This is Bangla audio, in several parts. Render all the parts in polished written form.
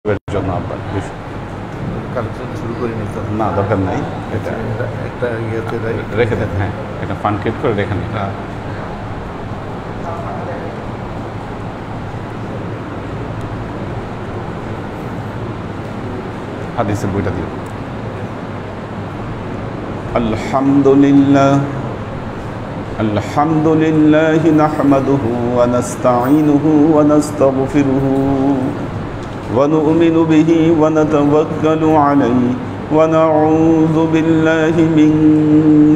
জন্য আপনার কালেকশন শুরু করে নিতে হবে। না, দরকার নাই, এটা একটা ইয়েতে রেখে দেন। হ্যাঁ, এটা ফান্ড ক্রিয়েট করে রেখে নিন। হ্যাঁ, হাদিসের বইটা দিও। আলহামদুলিল্লাহ আলহামদুলিল্লাহ নাহমাদুহু ওয়া নাস্তাঈনুহু ওয়া নাস্তাগফিরুহু ওয়া নু'মিনু বিহি ওয়া নাতাওয়াক্কালু আলাইহি ওয়া নাউযু বিল্লাহি মিন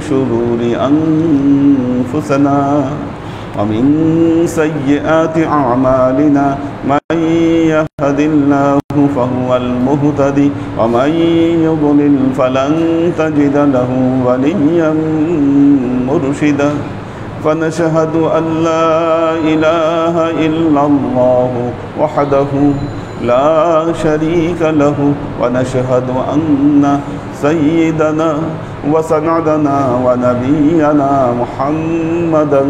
শুরুরি আনফুসিনা ওয়া মিন সাইয়্যাতি আ'মালিনা মান ইয়াহদিল্লাহু ফাহুয়াল মুহতাদি ওয়া মান ইউদ্লিল ফালান তাজিদা লাহু ওয়ালিয়্যান মুরশিদা فنشهد أن لا إله إلا الله وحده لا شريك له ونشهد أن سيدنا وسندنا ونبينا محمدا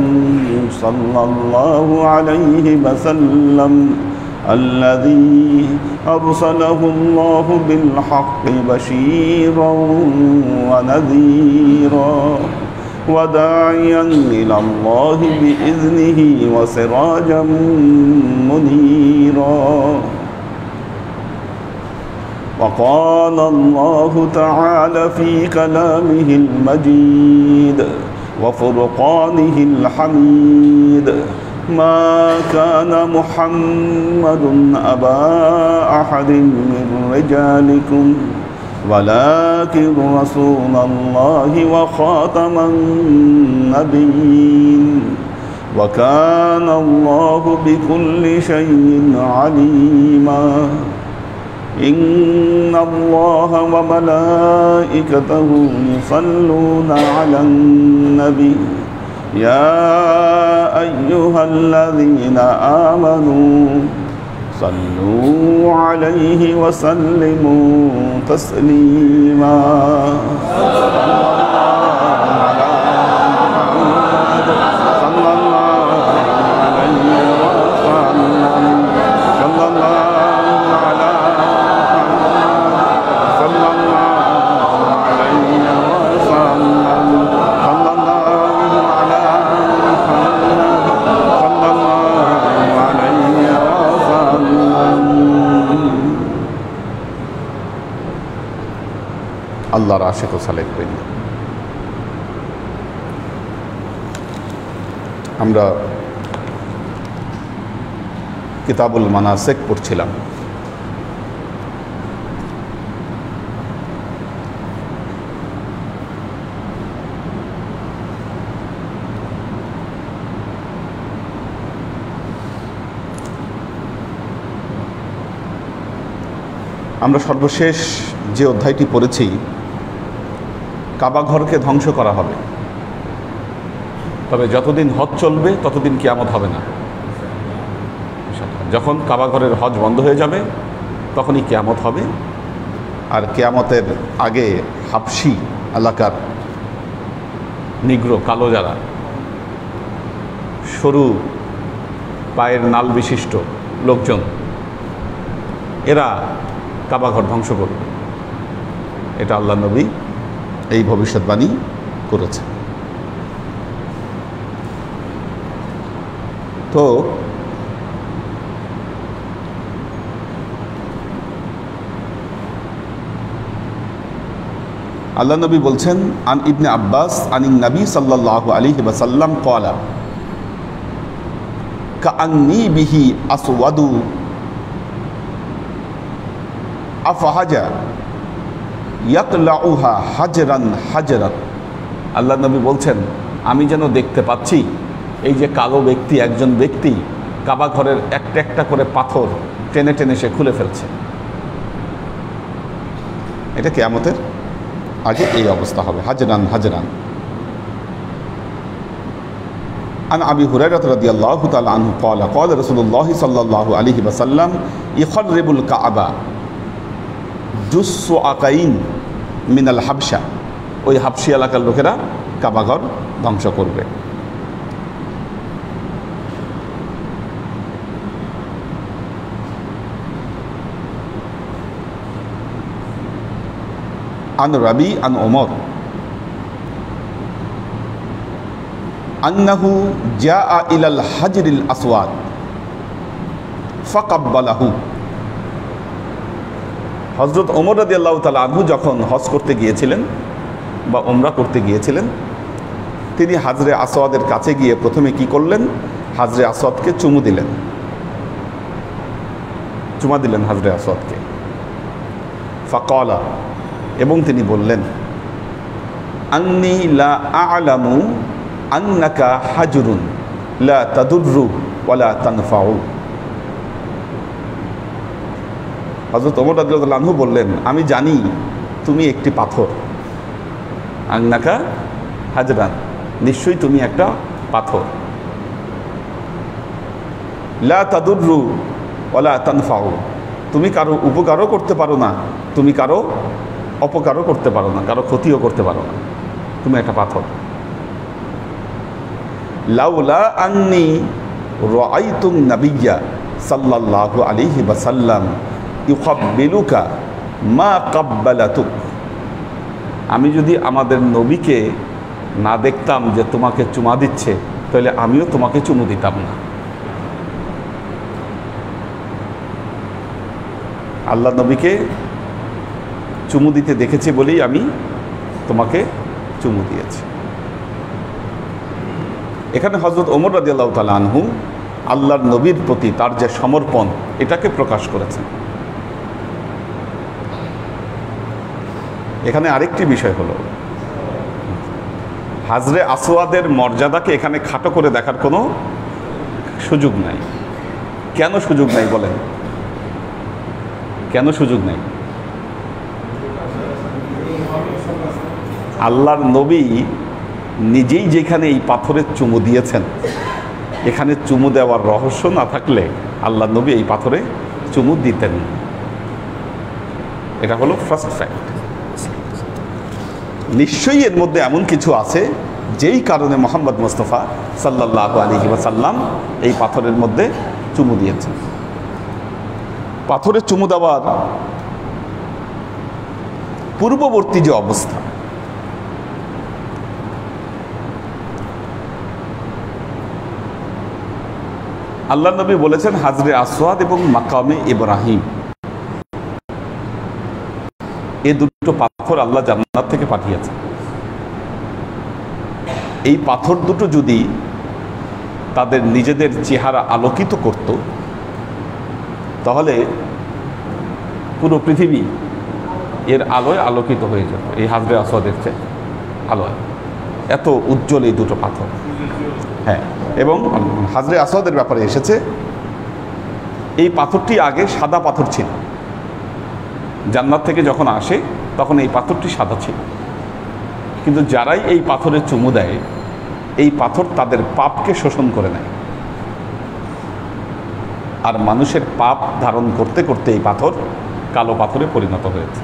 صلى الله عليه وسلم الذي أرسله الله بالحق بشيرا ونذيرا وداعيا إلى الله بإذنه وسراجا منيرا وقال الله تعالى في كلامه المجيد وفرقانه الحميد ما كان محمد أبا أحد من رجالكم ولكن رسول الله وخاتم النبيين وكان الله بكل شيء عليما إن الله وملائكته يصلون على النبي يا أيها الذين آمنوا صلوا عليه وسلموا تسليما আল্লাহর আশিক ও সালেক বৃন্দ, আমরা কিতাবুল মানাসিক পড়ছিলাম। আমরা সর্বশেষ যে অধ্যায়টি পড়েছি, কাবা ঘরকে ধ্বংস করা হবে, তবে যতদিন হজ চলবে ততদিন কিয়ামত হবে না। যখন কাবা ঘরের হজ বন্ধ হয়ে যাবে তখনই কিয়ামত হবে। আর কিয়ামতের আগে হাবশি এলাকার নিগ্রো, কালো যারা, সরু পায়ের নাল বিশিষ্ট লোকজন, এরা কাবা ঘর ধ্বংস করবে। এটা আল্লাহ নবী এই ভবিষ্যৎবাণী করেছে। তো আল্লাহ নবী বলছেন, আন ইবনে আব্বাস আনিন নবী সাল্লাল্লাহু আলাইহি ওয়াসাল্লাম ক্বালা কাআন্নী বিহি আসওয়াদু আফহাজা ইয়াতলাউহা হাজরান হাজরান। আল্লাহ নবী বলছেন, আমি যেন দেখতে পাচ্ছি এই যে কালো ব্যক্তি, একজন ব্যক্তি কাবা ঘরের একটা একটা করে পাথর টেনে টেনে সে খুলে ফেলছে। এটা কিয়ামতের আগে এই অবস্থা হবে, হাজরান হাজরান। আন আবি হুরায়রা রাদিয়াল্লাহু তাআলা আনহু ক্বালা ক্বালা রাসূলুল্লাহ সাল্লাল্লাহু আলাইহি ওয়াসাল্লাম ইখরিবুল কাবা জুসু আকাইন মিনাল হাবশা। ওই হাবশি এলাকার লোকেরা কাবাঘর ধ্বংস করবে। আন রাবি আন ওমর আন্নাহু জাআ ইলাল হাজরিল আসওয়াদ ফাকাব্বালাহু। হযরত ওমর রাদিয়াল্লাহু তাআলা আনহু যখন হজ করতে গিয়েছিলেন বা উমরা করতে গিয়েছিলেন, তিনি হাজরে আসওয়াদের কাছে গিয়ে প্রথমে কি করলেন? হাজরে আসওয়াদকে চুমু দিলেন, চুমা দিলেন হাজরে আসওয়াদকে। ফাকালা, এবং তিনি বললেন, আন্নী লা আ'লামু আন্নাকা হাজরুন লা তাদুররু ওয়া লা তানফাউ। হযরত ওমর রাদিয়াল্লাহু আনহু বললেন, আমি জানি তুমি একটি পাথর। আন্নাকা হাজরান, নিশ্চয়ই তুমি একটা পাথর। লা তাদুররু ওয়া লা তানফাউ, তুমি কারো উপকারও করতে পারো না, তুমি কারো অপকারও করতে পারো না, কারো ক্ষতিও করতে পারো না, তুমি একটা পাথর। লাউলা আন্নী রাআইতুন নাবিয়্যা সাল্লাল্লাহু আলাইহি ওয়াসাল্লাম ইউকাব্বিলুকা মা কাব্বালাতুক, আমি যদি আমাদের নবীকে না দেখতাম যে তোমাকে চুমা দিচ্ছে, তাহলে আমিও তোমাকে চুমু দিতাম না। আল্লাহ নবীকে চুমু দিতে দেখেছি বলেই আমি তোমাকে চুমু দিয়েছি। এখানে হযরত ওমর রাদিয়াল্লাহু তাআলা আনহু আল্লাহর নবীর প্রতি তার যে সমর্পণ, এটাকে প্রকাশ করেছেন। এখানে আরেকটি বিষয় হলো, হাজরে আসওয়াদের মর্যাদাকে এখানে খাটো করে দেখার কোনো সুযোগ নাই। কেন সুযোগ নাই বলেন? কেন সুযোগ নেই? আল্লাহর নবী নিজেই যেখানে এই পাথরের চুমু দিয়েছেন, এখানে চুমু দেওয়ার রহস্য না থাকলে আল্লাহর নবী এই পাথরে চুমু দিতেন। এটা হলো ফার্স্ট ফ্যাক্ট। নিশ্চয়ই এর মধ্যে এমন কিছু আছে যেই কারণে মুহাম্মদ মুস্তাফা সাল্লাল্লাহু আলাইহি ওয়াসাল্লাম এই পাথরের মধ্যে চুমু দিয়েছেন। পাথরে চুমু দেওয়ার পূর্ববর্তী যে অবস্থা, আল্লাহ নবী বলেছেন হাজরে আসওয়াদ এবং মাকামে ইব্রাহিম, এই দুটো পাথর আল্লাহ জান্নাত থেকে পাঠিয়েছেন। এই পাথর দুটো যদি তাদের নিজেদের চেহারা আলোকিত করত, তাহলে পুরো পৃথিবী এর আলোয় আলোকিত হয়ে যেত, এই হাজরে আসওয়াদের চেয়ে আলোয়। এত উজ্জ্বল এই দুটো পাথর। হ্যাঁ, এবং হাজরে আসওয়াদের ব্যাপারে এসেছে, এই পাথরটি আগে সাদা পাথর ছিল। জান্নাত থেকে যখন আসে তখন এই পাথরটি সাদা ছিল, কিন্তু যারাই এই পাথরে চুমু দেয়, এই পাথর তাদের পাপকে শোষণ করে নেয়। আর মানুষের পাপ ধারণ করতে করতে এই পাথর কালো পাথরে পরিণত হয়েছে।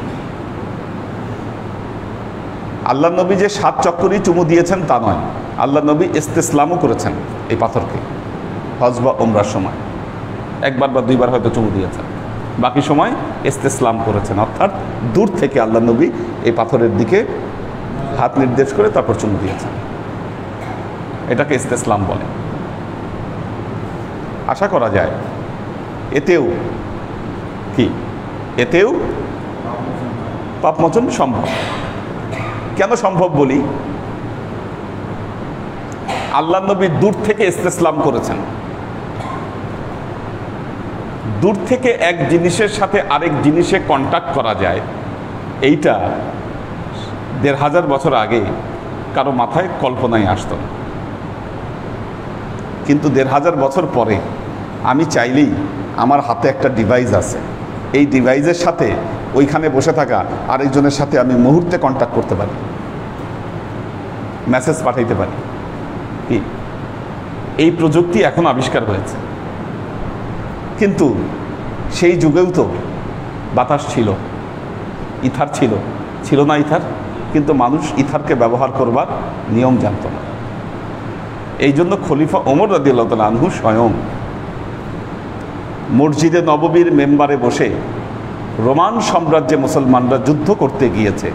আল্লাহ নবী যে 7 চক্করই চুমু দিয়েছেন তা নয়, আল্লাহ নবী ইস্তেসলামও করেছেন এই পাথরকে। হজ বা উমরার সময় একবার বা দুইবার হয়তো চুমু দিয়েছেন, বাকি সময় ইস্তেসলাম করেছেন, অর্থাৎ দূর থেকে আল্লাহ নবী এই পাথরের দিকে হাত নির্দেশ করে তারপর চুমু দিয়েছেন। এটাকে ইস্তেসলাম বলে। আশা করা যায় এতেও পাপমোচন সম্ভব। কেন সম্ভব বলি? আল্লাহ নবী দূর থেকে ইস্তেসলাম করেছেন। দূর থেকে এক জিনিসের সাথে আরেক জিনিসে কন্ট্যাক্ট করা যায়, এইটা 1500 বছর আগে কারো মাথায় কল্পনায় আসতো না। কিন্তু 1500 বছর পরে আমি চাইলেই আমার হাতে একটা ডিভাইস আছে, এই ডিভাইসের সাথে ওইখানে বসে থাকা আরেকজনের সাথে আমি মুহূর্তে কন্ট্যাক্ট করতে পারি, মেসেজ পাঠাইতে পারি। কি এই প্রযুক্তি এখন আবিষ্কার হয়েছে, কিন্তু সেই যুগেও তো বাতাস ছিল, ইথার ছিল না ইথার, কিন্তু মানুষ ইথারকে ব্যবহার করবার নিয়ম জানত না। এই জন্য খলিফা ওমর রাদিয়াল্লাহু তাআলা আনহু স্বয়ং মসজিদে নববীর মেম্বারে বসে রোমান সাম্রাজ্যে মুসলমানরা যুদ্ধ করতে গিয়েছে,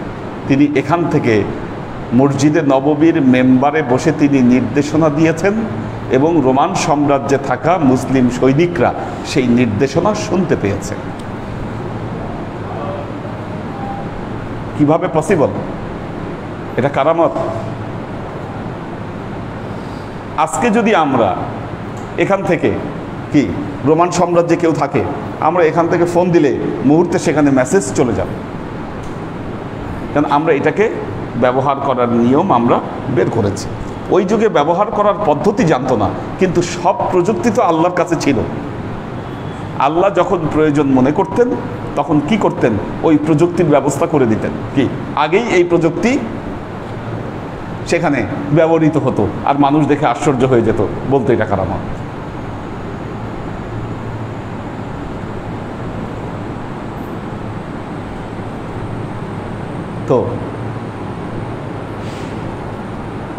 তিনি এখান থেকে মসজিদে নববীর মেম্বারে বসে তিনি নির্দেশনা দিয়েছেন এবং রোমান সাম্রাজ্যে থাকা মুসলিম সৈনিকরা সেই নির্দেশনা শুনতে পেয়েছে। কিভাবে পসিবল? এটা কারামত। আজকে যদি আমরা এখান থেকে কি রোমান সাম্রাজ্যে কেউ থাকে, আমরা এখান থেকে ফোন দিলে মুহূর্তে সেখানে মেসেজ চলে যাবে, কারণ আমরা এটাকে ব্যবহার করার নিয়ম আমরা বের করেছি। ওই যুগে ব্যবহার করার পদ্ধতি জানতো না, কিন্তু সব প্রযুক্তি তো আল্লাহর কাছে ছিল। আল্লাহ যখন প্রয়োজন মনে করতেন তখন কি করতেন? ওই প্রযুক্তির ব্যবস্থা করে দিতেন। কি আগেই এই প্রযুক্তি সেখানে ব্যবহৃত হতো, আর মানুষ দেখে আশ্চর্য হয়ে যেত, বলতো এটা কারামত। তো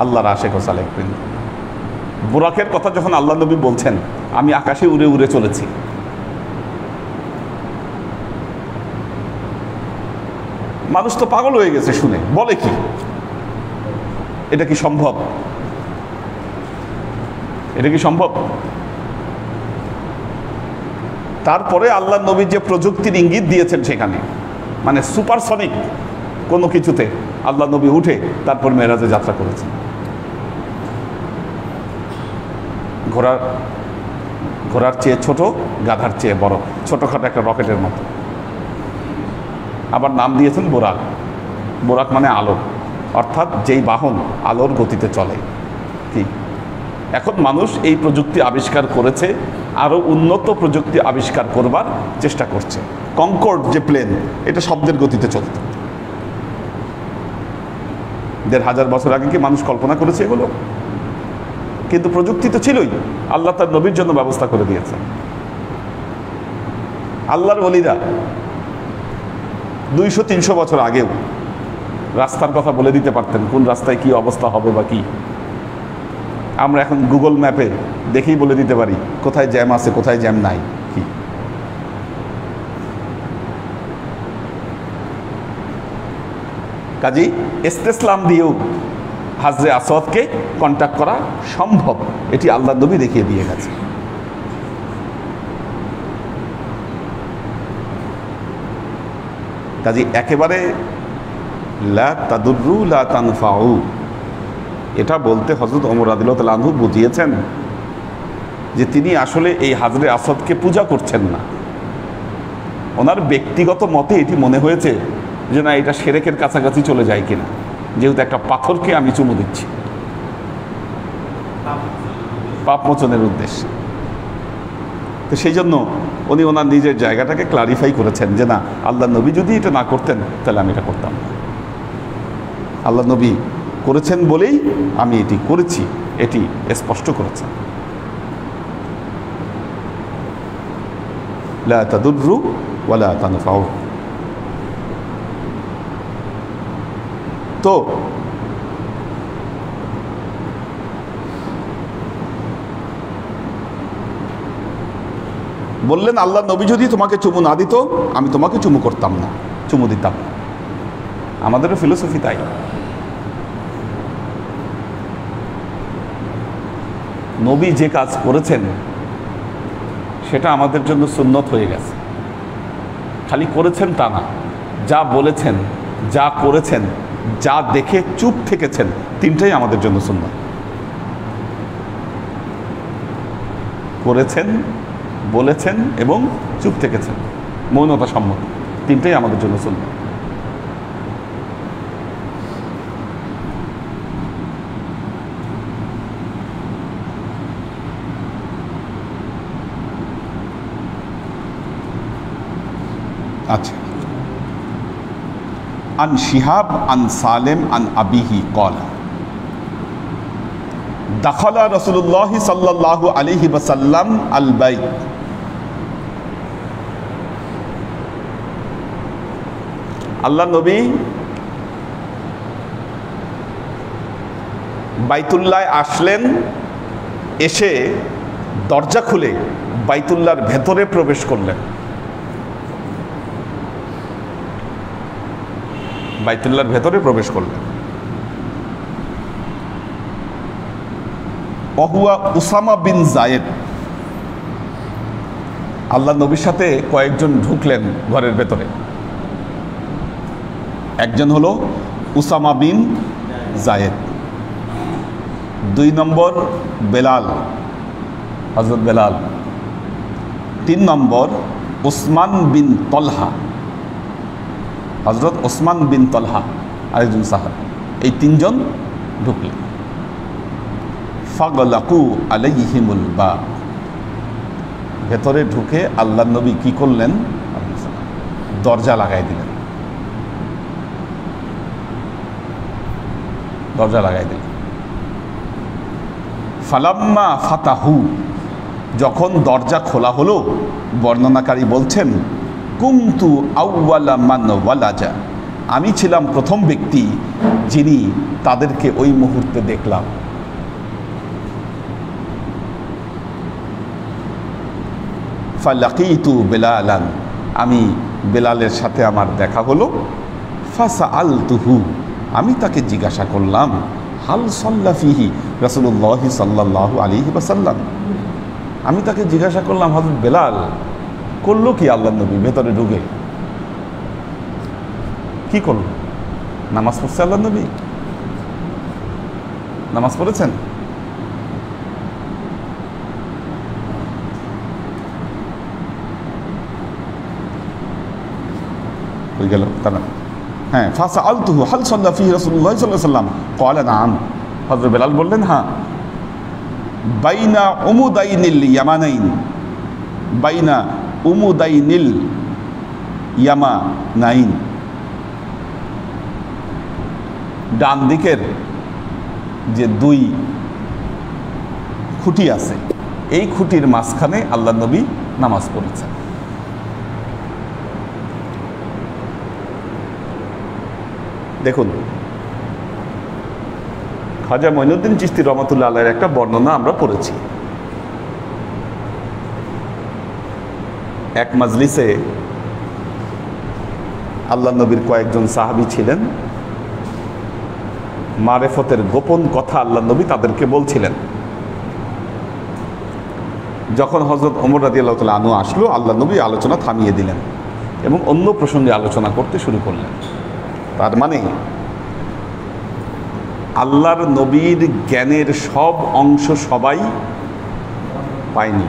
আল্লাহর আশেক ও সালেক বৃন্দ, বুরাকের কথা যখন আল্লাহ নবী বলছেন, আমি আকাশে উড়ে উড়ে চলেছি, মানুষ তো পাগল হয়ে গেছে শুনে, বলে কি এটা কি সম্ভব? এটা কি সম্ভব? তারপরে আল্লাহ নবী যে প্রযুক্তির ইঙ্গিত দিয়েছেন সেখানে, মানে সুপারসনিক কোনো কিছুতে আল্লাহ নবী উঠে তারপর মেরাজে যাত্রা করেছেন। ঘোড়ার চেয়ে ছোট, গাধার চেয়ে বড়, ছোটখাটো একটা রকেটের মতো। আবার নাম দিয়েছেন বোরাক। বোরাক মানে আলো, অর্থাৎ যেই বাহন আলোর গতিতে চলে। কি এখন মানুষ এই প্রযুক্তি আবিষ্কার করেছে, আরও উন্নত প্রযুক্তি আবিষ্কার করবার চেষ্টা করছে। কনকর্ড যে প্লেন, এটা শব্দের গতিতে চলত। ১,৫০০ বছর আগে কি মানুষ কল্পনা করেছে এগুলো? কিন্তু প্রযুক্তি তো ছিলই, আল্লাহ তার নবীর জন্য ব্যবস্থা করে দিয়েছেন। আল্লাহর ওলিরা ২০০-৩০০ বছর আগেও রাস্তার কথা বলে দিতে পারতেন, কোন রাস্তায় কি অবস্থা হবে বা কি। আমরা এখন গুগল ম্যাপে দেখেই বলে দিতে পারি কোথায় জ্যাম আছে, কোথায় জ্যাম নাই। কি কাজী ইস্তেসলাম দিয়েও হাজরে আসওয়াদকে কন্ট্যাক্ট করা সম্ভব, এটি আল্লাহ নবী দেখিয়ে দিয়ে গেছে। কাজী একেবারে লা তাদুররু লা তানফাউ, এটা বলতে হযরত ওমর রাদিয়াল্লাহু তাআলা আনহু বুঝিয়েছেন যে তিনি আসলে এই হাজরে আসওয়াদকে পূজা করছেন না। ওনার ব্যক্তিগত মতে এটি মনে হয়েছে যে না, এটা শিরকের কাছাকাছি চলে যায় কিনা, যেহেতু একটা পাথরকে আমি চুমু দিচ্ছি পাপ মোচনের উদ্দেশ্যে। তো সেই জন্য উনি ওনার নিজের জায়গাটাকে ক্লারিফাই করেছেন যে না, আল্লাহ নবী যদি এটা না করতেন তাহলে আমি এটা করতাম না। আল্লাহ নবী করেছেন বলেই আমি এটি করেছি, এটি স্পষ্ট করেছেন। লা তাদুররু ওয়া লা তানফাউ। তো বললেন আল্লাহ নবী যদি তোমাকে চুমু না দিত আমি তোমাকে চুমু করতাম না, চুমু দিতাম না। আমাদেরও ফিলোসফি তাই। নবী যে কাজ করেছেন সেটা আমাদের জন্য সুন্নত হয়ে গেছে। খালি করেছেন তা না, যা বলেছেন, যা করেছেন, যা দেখে চুপ থেকেছেন, তিনটাই আমাদের জন্য সুন্নত। করেছেন, বলেছেন এবং চুপ থেকেছেন, মৌনতা সম্মত, তিনটাই আমাদের জন্য সুন্নত। আচ্ছা, আন শিহাব আন সালেম আন আবিহি ক্বালা দাখালা রাসূলুল্লাহ সাল্লাল্লাহু আলাইহি ওয়াসাল্লাম আল বাইত। আল্লাহ নবী বাইতুল্লায় আসলেন, এসে দরজা খুলে বাইতুল্লাহর ভেতরে প্রবেশ করলেন। বাইতুল্লাহর ভেতরে প্রবেশ করলেন। অহুয়া উসামা বিন জায়েদ, আল্লাহ নবীর সাথে কয়েকজন ঢুকলেন ঘরের ভেতরে। একজন হলো উসামা বিন জায়েদ, 2 নম্বর বেলাল, হযরত বেলাল, 3 নম্বর ওসমান বিন তলহা, হযরত ওসমান বিন তলহা আরেকজন সাহাবী। এই 3 জন ঢুকলেন। ফাগলাকু আলাইহিমুল বাব, ভেতরে ঢুকে আল্লাহ নবী কি করলেন? দরজা লাগাই দিলেন, দরজা লাগাই দিলেন। ফালাম্মা ফাতাহু, যখন দরজা খোলা হলো, বর্ণনাকারী বলছেন কুনতু আউওয়ালা মান ওয়ালাজা, আমি ছিলাম প্রথম ব্যক্তি যিনি তাদেরকে ওই মুহূর্তে দেখলাম। ফালাকিতু বেলালান, আমি বেলালের সাথে আমার দেখা হলো। ফাসআলতুহু, আমি তাকে জিজ্ঞাসা করলাম হাল সাল্লা ফিহি রাসূলুল্লাহ সাল্লাল্লাহু আলাইহি ওয়াসাল্লাম, আমি তাকে জিজ্ঞাসা করলাম হযরত বেলাল করলো কি আল্লাহ নবী ভেতরে ঢুকে? কি করলো? নামাজ পড়ছে আল্লাহ নবী? নামাজ পড়েছেন? হয়ে গেল তারা। হ্যাঁ, ফাসআলতুহু হাল সাল্লা ফিহি রাসূলুল্লাহ সাল্লাল্লাহু আলাইহি ওয়াসাল্লাম ক্বালা নাআম, হযরত বেলাল বললেন হ্যাঁ। বাইনা উমুদাইনিল ইয়ামানাইন, বাইনা উমুদাইনিল ইয়ামানাইন, ডান দিকের যে 2 খুঁটি আছে, এই খুঁটির মাঝখানে আল্লাহ নবী নামাজ পড়েছেন। দেখুন, খাজা মঈনুদ্দিন চিশতি রহমাতুল্লাহ আলাইহির একটা বর্ণনা আমরা পড়েছি। এক মাজলিসে আল্লাহ নবীর কয়েকজন সাহাবী ছিলেন, মারেফতের গোপন কথা আল্লাহ নবী তাদেরকে বলছিলেন। যখন হযরত ওমর রাদিয়াল্লাহু তাআলা আনহু আসলো, আল্লাহ নবী আলোচনা থামিয়ে দিলেন এবং অন্য প্রসঙ্গে আলোচনা করতে শুরু করলেন। তার মানে আল্লাহর নবীর জ্ঞানের সব অংশ সবাই পায়নি।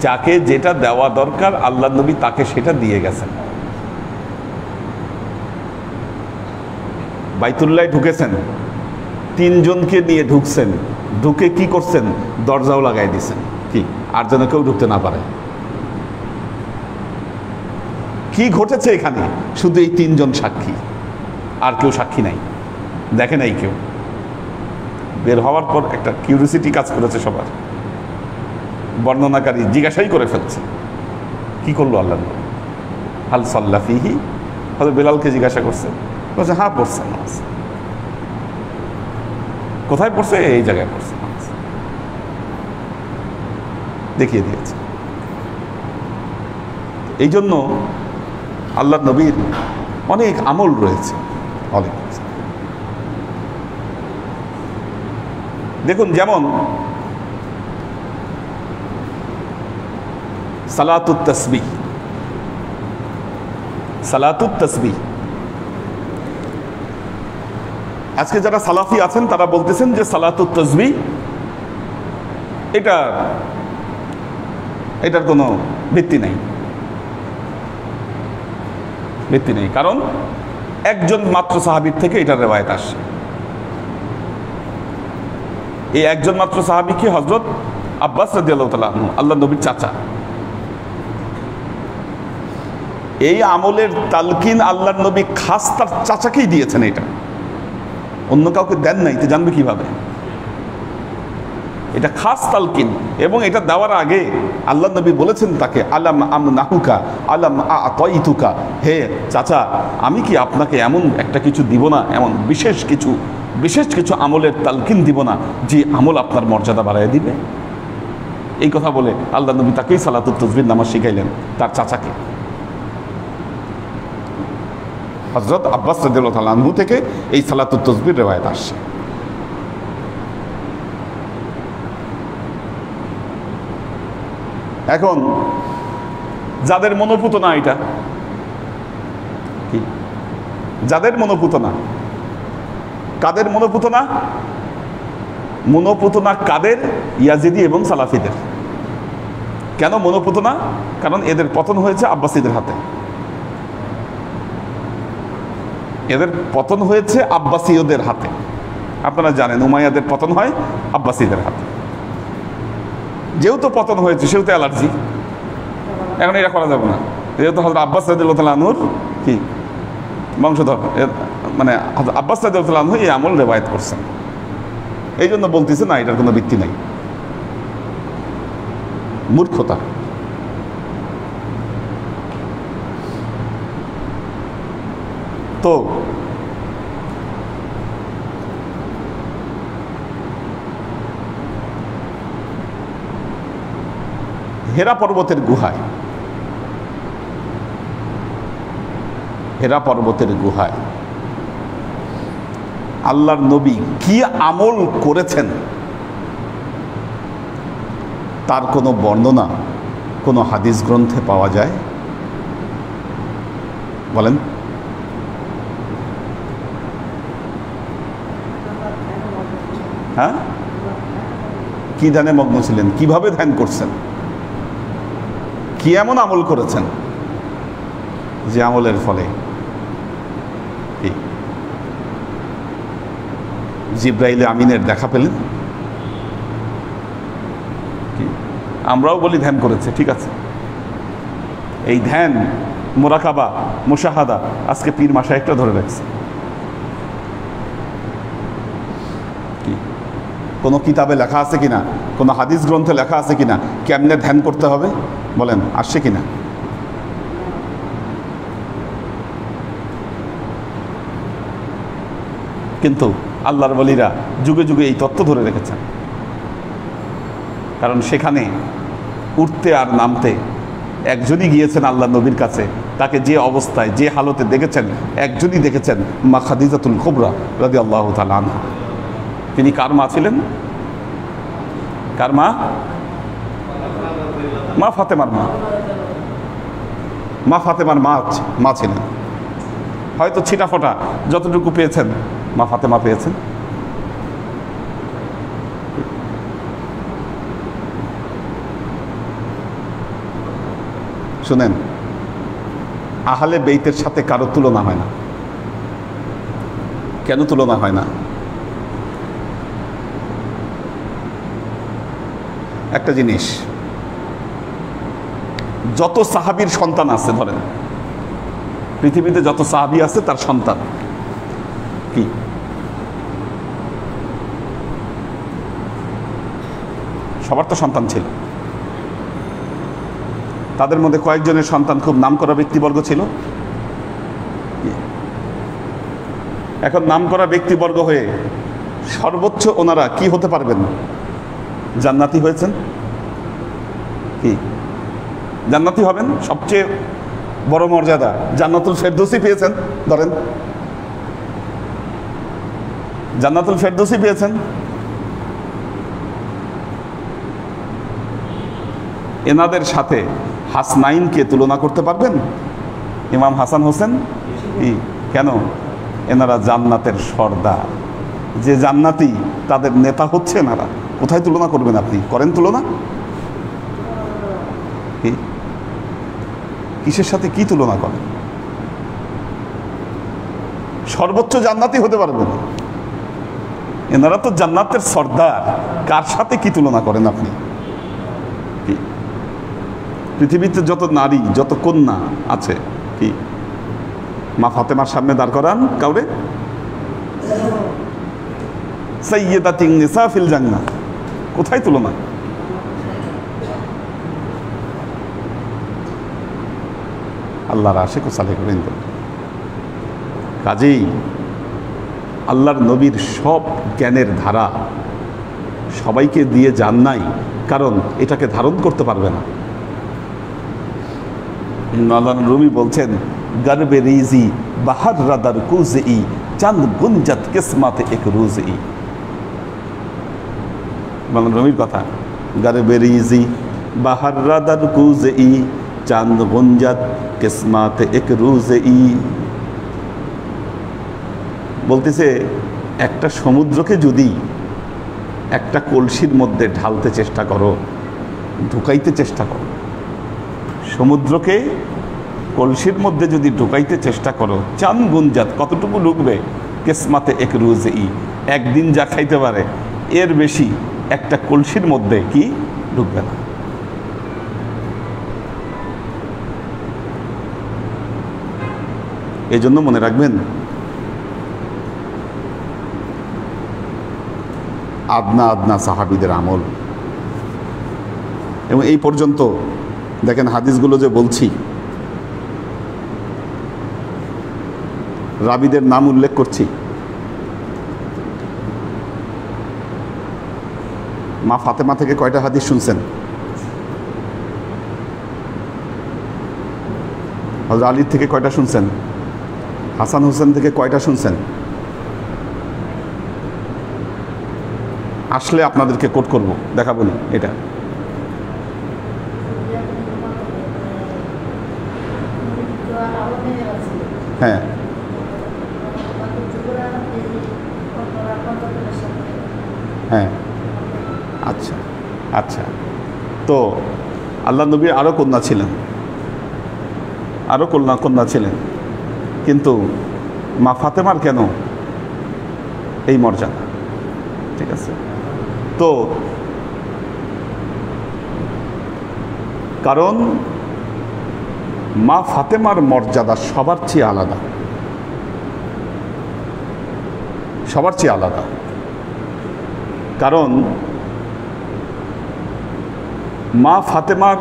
যাকে যেটা দেওয়া দরকার আল্লাহর নবী তাকে সেটা দিয়ে গেছেন। বাইতুল্লাহ ঢুকেছেন, 3 জনকে নিয়ে ঢুকছেন, ঢুকে কি করছেন? দরজাও লাগাই দিয়েছেন, কি আর যেন কেউ ঢুকতে না পারে। কি ঘটেছে এখানে? শুধু এই 3 জন সাক্ষী, আর কেউ সাক্ষী নাই, দেখে নাই কেউ। বের হওয়ার পর একটা কিউরিসিটি কাজ করেছে সবার। বর্ণনাকারী জিজ্ঞাসাই করে ফেলছে কি করলো আল্লাহ নবী? হাল সাল্লা ফিহি, হয়তো বেলালকে জিজ্ঞাসা করছে, বলছে হ্যাঁ পড়ছে নামাজ। কোথায় পড়ছে? এই জায়গায় পড়ছে নামাজ, দেখিয়ে দিয়েছে। এই জন্য আল্লাহ নবীর অনেক আমল রয়েছে, অনেক। দেখুন, যেমন সালাতুত তাসবিহ, সালাতুত তাসবিহ। আজকে যারা সালাফি আছেন তারা বলতেছেন যে সালাতুত তাসবিহ এটার কোনো ভিত্তি নেই, ভিত্তি নেই। কারণ একজন মাত্র সাহাবীর থেকে এটার রিওয়ায়াত আসছে। এই একজন মাত্র সাহাবী কি? হযরত আব্বাস রাদিয়াল্লাহু তাআলা আনহু, আল্লাহ নবীর চাচা। এই আমলের তালকিন আল্লাহর নবী খাস তার চাচাকেই দিয়েছেন, এটা অন্য কাউকে দেন নাই। তো জানবে কিভাবে? এটা খাস তালকিন, এবং এটা দেওয়ার আগে আল্লাহ নবী বলেছেন তাকে, আলাম আমনাহুকা আলাম আতাইতুকা, হে চাচা আমি কি আপনাকে এমন একটা কিছু দিব না, এমন বিশেষ কিছু আমলের তালকিন দিব না যে আমল আপনার মর্যাদা বাড়ায় দিবে? এই কথা বলে আল্লাহ নবী তাকেই সালাতুত তাসবিহ নামাজ শিখাইলেন, তার চাচাকে। হযরত আব্বাস রাদিয়াল্লাহু তাআলা আনহু থেকে এই সালাতুত তাসবিহ রিওয়ায়াত আসছে। এখন যাদের মনোপুত না, এটা কি যাদের মনোপুত না, কাদের মনোপুত না? মনোপুত না কাদের? ইয়াজিদি এবং সালাফিদের। কেন মনোপুত না? কারণ এদের পতন হয়েছে আব্বাসীদের হাতে। এদের পতন হয়েছে আব্বাসীয়দের হাতে। আপনারা জানেন উমাইয়াদের পতন হয় আব্বাসীদের হাতে। যেহেতু পতন হয়েছে সেহেতু অ্যালার্জি, এখন এটা করা যাবে না। যেহেতু হযরত আব্বাস রাদিয়াল্লাহু তাআলা আনহুর কি বংশধর, মানে আব্বাস রাদিয়াল্লাহু তাআলা আনহু এই আমল রিওয়ায়াত করছেন, এই জন্য বলতেছে না এটার কোনো ভিত্তি নাই। মূর্খতা। তো হেরা পর্বতের গুহায়, হেরা পর্বতের গুহায় আল্লাহর নবী কি আমল করেছেন তার কোনো বর্ণনা কোনো হাদিস গ্রন্থে পাওয়া যায়? বলেন। হ্যাঁ, কি ধ্যানে মগ্ন ছিলেন, কিভাবে ধ্যান করছেন, কি এমন আমল করেছেন যে আমলের ফলে জিব্রাইল আমিনের দেখা পেলেন? আমরাও বলি ধ্যান করেছে, ঠিক আছে। এই ধ্যান, মোরাকাবা, মুশাহাদা আজকে পীর মাশায়েখরা ধরে রাখছে। কোনো কিতাবে লেখা আছে কিনা, কোনো হাদিস গ্রন্থে লেখা আছে কিনা কেমনে ধ্যান করতে হবে? বলেন, আসছে কিনা? কিন্তু আল্লাহর ওলিরা যুগে যুগে এই তত্ত্ব ধরে রেখেছেন, কারণ সেখানে উঠতে আর নামতে একজনই গিয়েছেন আল্লাহ নবীর কাছে, তাকে যে অবস্থায় যে হালতে দেখেছেন একজনই দেখেছেন, মা খাদিজাতুল কুবরা রাদিয়াল্লাহু তাআলা আনহা। তিনি কার মা ছিলেন? কার মা? মা ফাতেমার মা। মা ফাতেমার মা ছিলেন। হয়তো ছিটাফোটা যতটুকু পেয়েছেন মা ফাতেমা পেয়েছেন। শুনেন, আহলে বেইতের সাথে কারো তুলনা হয় না। কেন তুলনা হয় না? একটা জিনিস, যত সাহাবীর সন্তান আছে, ধরেন পৃথিবীতে যত সাহাবী আছে তার সন্তান কি? সবার তো সন্তান ছিল। তাদের মধ্যে কয়েকজনের সন্তান খুব নামকরা ব্যক্তিবর্গ ছিল। এখন নামকরা ব্যক্তিবর্গ হয়ে সর্বোচ্চ ওনারা কি হতে পারবেন? জান্নাতি হয়েছেন। কি জান্নাতি হবেন? সবচেয়ে বড় মর্যাদা জান্নাতুল ফেরদৌসি পেয়েছেন। ধরেন জান্নাতুল ফেরদৌসি পেয়েছেন। এনাদের সাথে হাসনাইনকে তুলনা করতে পারবেন? ইমাম হাসান হোসেন। কেন? এনারা জান্নাতের সর্দার। যে জান্নাতি তাদের নেতা হচ্ছে এনারা। কোথায় তুলনা করবেন আপনি? করেন তুলনা? কিসের সাথে কি তুলনা করেন? সর্বোচ্চ জান্নাতি হতে পারবেন এনারা তো জান্নাতের সর্দার। কার সাথে কি তুলনা করেন আপনি? পৃথিবীতে যত নারী যত কন্যা আছে, কি মা ফাতেমার সামনে দাঁড় করান কাউরে? সাইয়্যিদাতুন নিসা ফিল জান্নাহ। কোথায় তুলনা? আল্লাহর আশিক ও সালেহীন। কাজেই আল্লাহর নবীর সব জ্ঞানের ধারা সবাইকে দিয়ে যান নাই, কারণ এটাকে ধারণ করতে পারবে না। মাওলানা রুমি বলছেন, গর্বে রিজি বাহার রাদার কুজই চাঁদ গুঞ্জাত কিসমাতে এক রুজই। বাংলা নবীর কথা, গারে বেরিজি বাহার রাদার কুজই চাঁদ গুঞ্জাত কিসমাতে এক রুজই। বলতেছে একটা সমুদ্রকে যদি একটা কলসির মধ্যে ঢালতে চেষ্টা করো, ঢুকাইতে চেষ্টা করো, সমুদ্রকে কলসির মধ্যে যদি ঢুকাইতে চেষ্টা করো, চান গুঞ্জাত কতটুকু ঢুকবে, কিসমাতে এক রুজই, একদিন যা খাইতে পারে এর বেশি একটা কলসির মধ্যে কি ঢুকবে না। এই জন্য মনে রাখবেন, আদনা আদনা সাহাবিদের আমল। এবং এই পর্যন্ত দেখেন হাদিসগুলো যে বলছি, রাবিদের নাম উল্লেখ করছি। মা ফাতেমা থেকে কয়টা হাদিস শুনছেন? হযরত আলীর থেকে কয়টা শুনছেন? হাসান হোসেন থেকে কয়টা শুনছেন? আসলে আপনাদেরকে কোট করব, দেখাবো না এটা। হ্যাঁ, হ্যাঁ, আচ্ছা আচ্ছা। তো আল্লাহ নবীর আরও কন্যা ছিলেন, আরও কন্যা ছিলেন, কিন্তু মা ফাতেমার কেন এই মর্যাদা? ঠিক আছে, তো কারণ মা ফাতেমার মর্যাদা সবার চেয়ে আলাদা, সবার চেয়ে আলাদা। কারণ মা ফাতেমার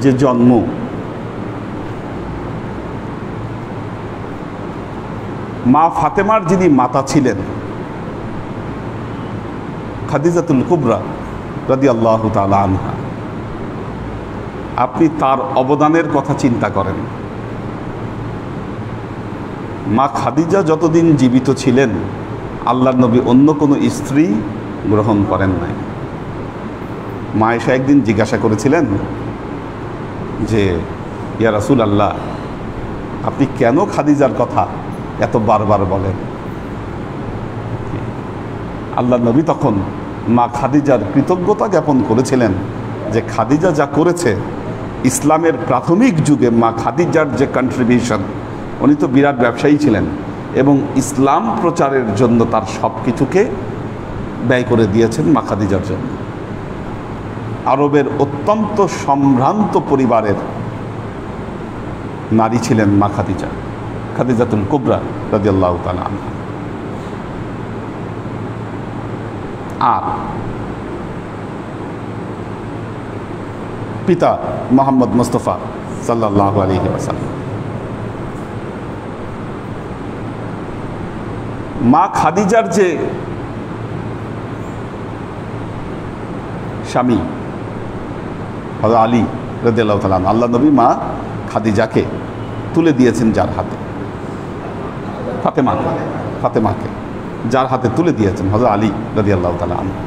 যে জন্ম, মা ফাতেমার যিনি মাতা ছিলেন খাদিজাতুল কুবরা রাদিয়াল্লাহু তাআলা আনহা, আপনি তার অবদানের কথা চিন্তা করেন। মা খাদিজা যতদিন জীবিত ছিলেন, আল্লাহর নবী অন্য কোনো স্ত্রী গ্রহণ করেন নাই। মা আয়েশা একদিন জিজ্ঞাসা করেছিলেন যে, ইয়া রাসূলুল্লাহ, আপনি কেন খাদিজার কথা এত বারবার বলেন? আল্লাহর নবী তখন মা খাদিজার কৃতজ্ঞতা জ্ঞাপন করেছিলেন যে খাদিজা যা করেছে, ইসলামের প্রাথমিক যুগে মা খাদিজার যে কন্ট্রিবিউশন, উনি তো বিরাট ব্যবসায়ী ছিলেন এবং ইসলাম প্রচারের জন্য তার সব কিছুকে ব্যয় করে দিয়েছেন মা খাদিজার জন্য। আরবের অত্যন্ত সম্ভ্রান্ত পরিবারের নারী ছিলেন মা খাদিজা, খাদিজাতুল কুবরা রাদিয়াল্লাহু তাআলা আনহা। আর পিতা মুহাম্মদ মুস্তাফা সাল্লাল্লাহু আলাইহি ওয়াসাল্লাম। মা খাদিজার যে স্বামী হযরত আলী রাদিয়াল্লাহু তাআলা, আল্লাহ নবী মা খাদিজাকে তুলে দিয়েছেন যার হাতে, ফাতেমাকে যার হাতে তুলে দিয়েছেন হযরত আলী রাদিয়াল্লাহু তাআলা আনহু।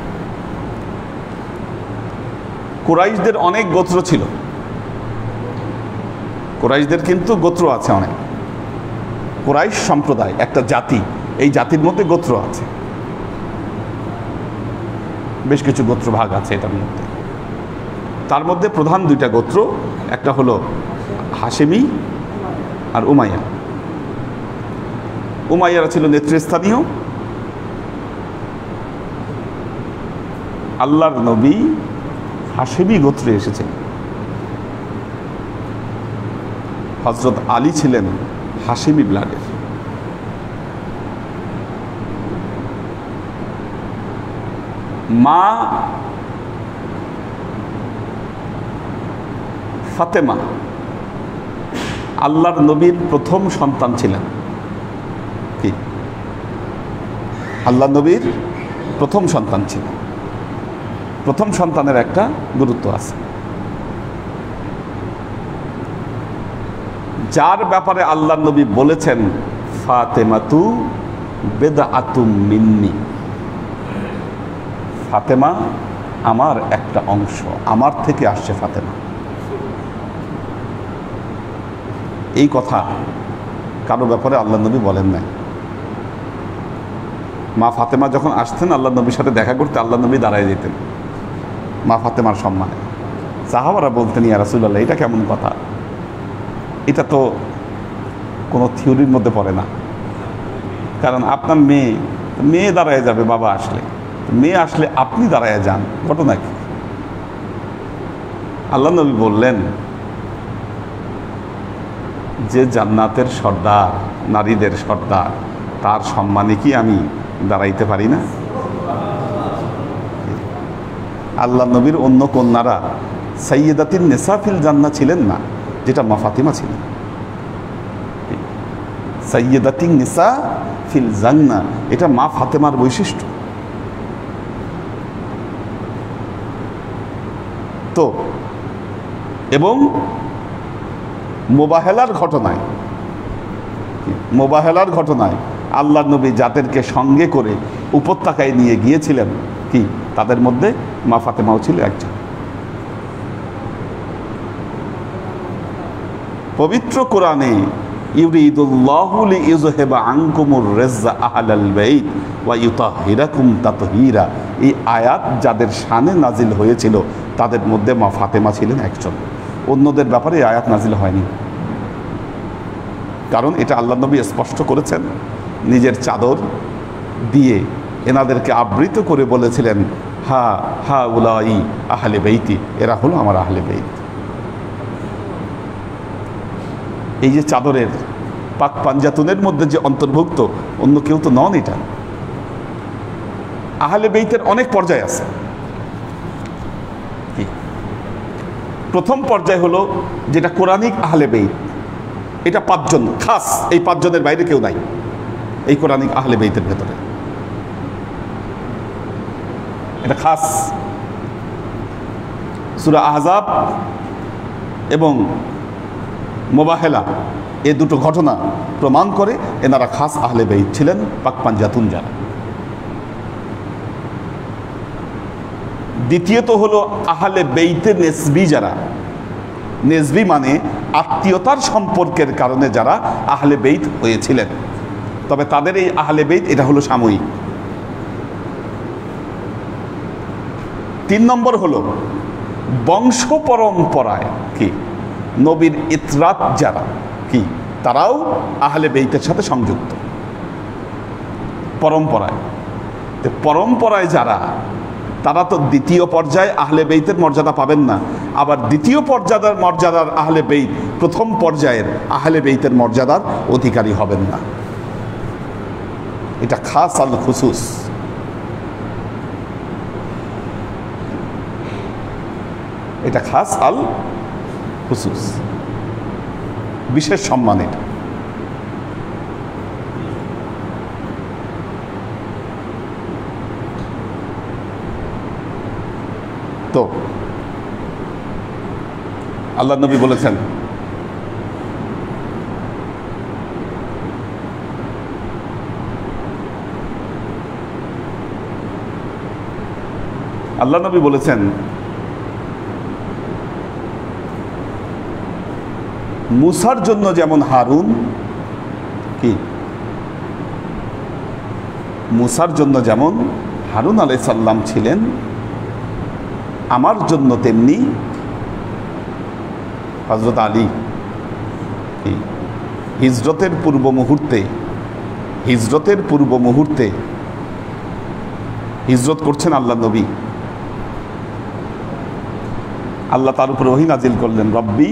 কুরাইশদের অনেক গোত্র ছিল, কুরাইশদের কিন্তু গোত্র আছে অনেক। কুরাইশ সম্প্রদায় একটা জাতি, এই জাতির মধ্যে গোত্র আছে, বেশ কিছু গোত্র ভাগ আছে এটার মধ্যে। তার মধ্যে প্রধান দুইটা গোত্র, একটা হলো হাশেমি আর উমাইয়া। উমাইয়ারা ছিল নেতৃস্থানীয়। আল্লাহর নবী হাশেমি গোত্রে এসেছেন, হযরত আলী ছিলেন হাশেমি ব্লাডের। মা ফাতেমা আল্লাহর নবীর প্রথম সন্তান ছিলেন। কি? আল্লাহ নবীর প্রথম সন্তান ছিলেন। প্রথম সন্তানের একটা গুরুত্ব আছে। যার ব্যাপারে আল্লাহ নবী বলেছেন ফাতেমাতু বেদাআতুম মিন্নি, ফাতেমা আমার একটা অংশ, আমার থেকে আসছে ফাতেমা। এই কথা কারো ব্যাপারে আল্লাহ নবী বলেন নাই। মা ফাতেমা যখন আসতেন আল্লাহ নবীর সাথে দেখা করতে, আল্লাহ নবী দাঁড়ায় যেতেন মা ফাতেমার সম্মানে। সাহাবারা বলতেন, ইয়া রাসূলুল্লাহ, এটা কেমন কথা? এটা তো কোনো থিওরির মধ্যে পড়ে না, কারণ আপনার মেয়ে দাঁড়ায় যাবে বাবা আসলে, মেয়ে আসলে আপনি দাঁড়ায় যান, ঘটনা কি? আল্লাহ নবী বললেন, যে জান্নাতের সর্দার, নারীদের সর্দার, তার সম্মানে কি আমি দাঁড়াইতে পারি না? আল্লাহ নবীর অন্য কন্যারা সাইয়্যিদাতুন নিসা ফিল জান্নাহ ছিলেন না, যেটা মা ফাতিমা ছিলেন। সাইয়্যিদাতুন নিসা ফিল জান্নাহ, এটা মা ফাতেমার বৈশিষ্ট্য। তো এবং মোবাহেলার ঘটনায় আল্লাহ নবী যাদেরকে সঙ্গে করে উপত্যকায় নিয়ে গিয়েছিলেন, কি তাদের মধ্যে মা ফাতেমাও ছিল একজন। পবিত্র কোরআনে ইউরিদুল্লাহু লিইয়ুযহিবা আনকুমুর রিজা আহলাল বাইত ওয়া ইউতাহহিরাকুম তাতহীরা, এই আয়াত যাদের শানে নাজিল হয়েছিল তাদের মধ্যে মা ফাতেমা ছিলেন একজন। অন্যদের ব্যাপারে এই আয়াত নাজিল হয়নি, কারণ এটা আল্লাহ নবী স্পষ্ট করেছেন, নিজের চাদর দিয়ে এনাদেরকে আবৃত করে বলেছিলেন, হা হা উলাই আহলে বেইতি, এরা হলো আমার আহলে বেইত। এই যে চাদরের পাক পাঞ্জাতুনের মধ্যে যে অন্তর্ভুক্ত, অন্য কেউ তো নন। এটা আহলে বেইতের অনেক পর্যায় আছে। প্রথম পর্যায় হলো যেটা কোরআনিক আহলে বেইত, এটা 5 জন খাস, এই 5 জনের বাইরে কেউ নাই এই কোরআনিক আহলে বেইতের ভেতরে, এটা খাস। সূরা আহজাব এবং মোবাহেলা এ দুটো ঘটনা প্রমাণ করে এনারা খাস আহলে বেইত ছিলেন, পাক পাঞ্জাতুন যারা। দ্বিতীয়ত হলো আহলে বেইতে নেসবি যারা, নেসবি মানে আত্মীয়তার সম্পর্কের কারণে যারা আহলে বেইত হয়েছিলেন, তবে তাদের এই আহলে বেইত এটা হলো সাময়িক। 3 নম্বর হলো বংশ পরম্পরায় কি নবীর ইতরাত যারা, কি তারাও আহলে বেইতের সাথে সংযুক্ত পরম্পরায় যারা, তারা তো দ্বিতীয় পর্যায়ে আহলে বেইতের মর্যাদা পাবেন না, আবার দ্বিতীয় মর্যাদার আহলে বেইত প্রথম পর্যায়ের আহলে বেইতের মর্যাদার অধিকারী হবেন না। এটা খাস আল খুসুস। এটা খাস আল খুসুস, বিশেষ সম্মান এটা। তো আল্লাহ নবী বলেছেন, মুসার জন্য যেমন হারুন, কি মুসার জন্য যেমন হারুন আলাইহিস সালাম ছিলেন, আমার জন্য তেমনি হযরত আলী। হিজরতের পূর্ব মুহূর্তে হিজরত করছেন আল্লাহ নবী, আল্লাহ তার উপর ওহী নাজিল করলেন, রব্বি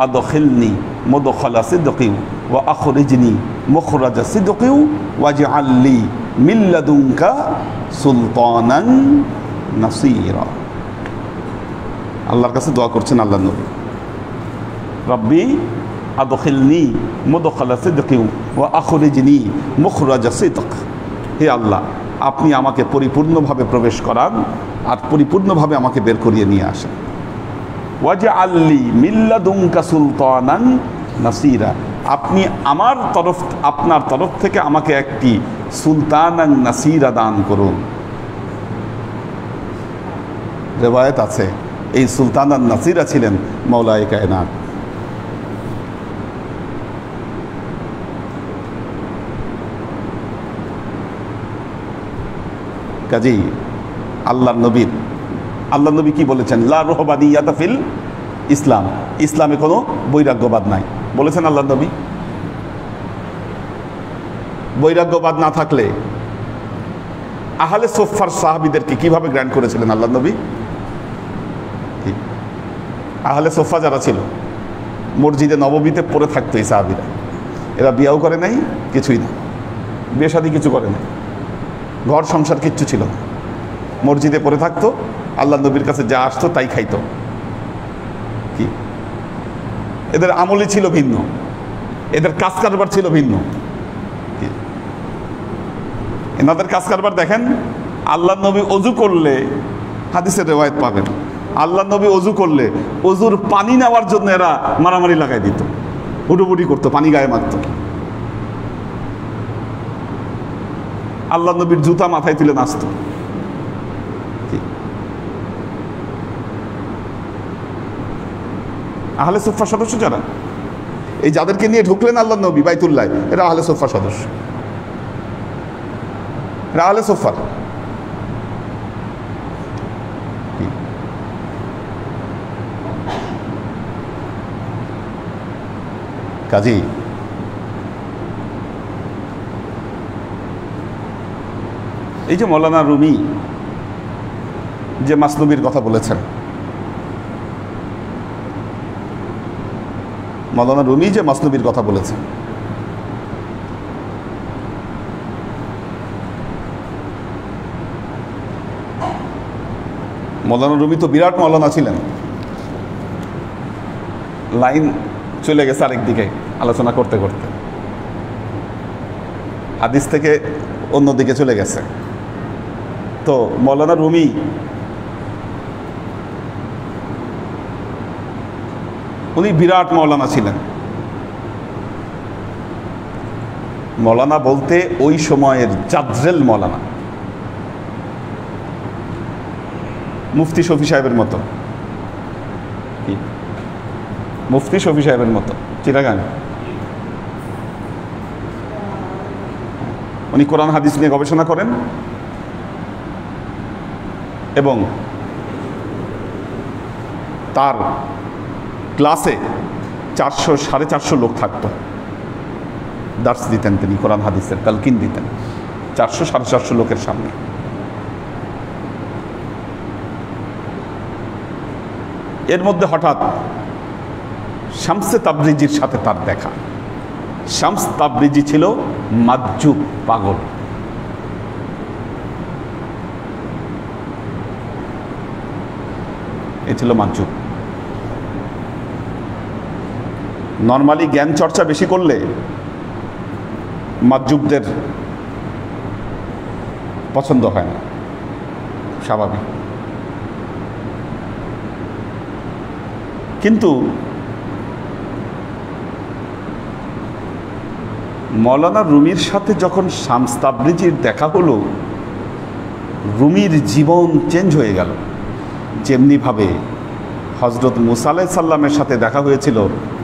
আদখিলনি মুদখালা সিদকিন ওয়া আখরিজনি মুখরাজা সিদকিন ওয়াজআল লি মিন লাদুনকা সুলতানান নাসীরা। আল্লাহর কাছে দোয়া করছেন আল্লাহ নবী, রব্বি আদখিলনি মুদখালা সিদকিন ওয়া আখরিজনি মুখরাজা সিদক। হে আল্লাহ, আপনি আমাকে পরিপূর্ণভাবে প্রবেশ করান আর পরিপূর্ণভাবে আমাকে বের করিয়ে নিয়ে আসেন। ওয়াজআল লি মিন লাদুনকা সুলতানান, নাসিরা, আপনি আপনার তরফ থেকে আমাকে একটি সুলতানান নাসিরা দান করুন। রেওয়ায়েত আছে এই সুলতানান নাসিরা ছিলেন মাওলায়ে কায়নাত। কাজেই আল্লাহ নবী কি বলেছেন? লা রুহবানিয়াতা ফিল ইসলাম, ইসলামে কোনো বৈরাগ্যবাদ নাই বলেছেন আল্লাহ নবী। বৈরাগ্যবাদ না থাকলে আহলে সোফার সাহাবীদেরকে কিভাবে গ্র্যান্ড করেছিলেন আল্লাহ নবী? আহলে সোফা যারা ছিল মসজিদে নববীতে পড়ে থাকতো এই সাহাবীরা, এরা বিয়েও করে নাই, কিছুই না, বিয়ে শাদী কিছু করে নাই, ঘর সংসার কিচ্ছু ছিল না, মসজিদে পড়ে থাকতো, আল্লাহ নবীর কাছে যা আসতো তাই খাইতো। কি এদের আমলই ছিল ভিন্ন, এদের কাজ কারবার ছিল ভিন্ন। এনাদের কাজ কারবার দেখেন, আল্লাহ নবী অজু করলে, হাদিসের রেওয়ায়েত পাবেন, আল্লাহ নবী অজু করলে অজুর পানি নেওয়ার জন্য এরা মারামারি লাগাই দিত, হুডুবুডি করতো, পানি গায়ে মারত। আল্লাহ নবীর জুতা মাথায় তুলে নাচত। আহলে সুফার সদস্য যারা, এই যাদেরকে নিয়ে ঢুকলেন আল্লাহ নবী বাইতুল্লাহ, এরা আহলে সুফার সদস্য, এরা আহলে সুফার। কাজী এই যে মৌলানা রুমি যে মাসনবীর কথা বলেছেন, মৌলানা রুমি যে মাসনবীর কথা বলেছেন, মৌলানা রুমি তো বিরাট মৌলানা ছিলেন। লাইন চলে গেছে আরেকদিকে আলোচনা করতে করতে, হাদিস থেকে অন্যদিকে চলে গেছে। তো মৌলানা রুমি উনি বিরাট মৌলানা ছিলেন। মৌলানা বলতে ওই সময়ের জাজ্রেল মৌলানা, মুফতি শফি সাহেবের মতো, মুফতি শফি সাহেবের মতো চিটাগাং। উনি কোরআন হাদিস নিয়ে গবেষণা করেন এবং তার ক্লাসে 400-450 লোক থাকত, দার্স দিতেন তিনি, কোরআন হাদিসের তালকিন দিতেন 400-450 লোকের সামনে। এর মধ্যে হঠাৎ শামসে তাবরিজির সাথে তার দেখা। শামস তাবরিজি ছিল মাজ্জুব, পাগল। এ ছিল মাজ্জুব। নর্মালি জ্ঞান চর্চা বেশি করলে মাজ্জুবদের পছন্দ হয় না, স্বাভাবিক। কিন্তু মৌলানা রুমির সাথে যখন শামস তাবরিজির দেখা হলো, রুমির জীবন চেঞ্জ হয়ে গেল। যেমনিভাবে হজরত মুসা আলাইহিস সালামের সাথে দেখা হয়েছিল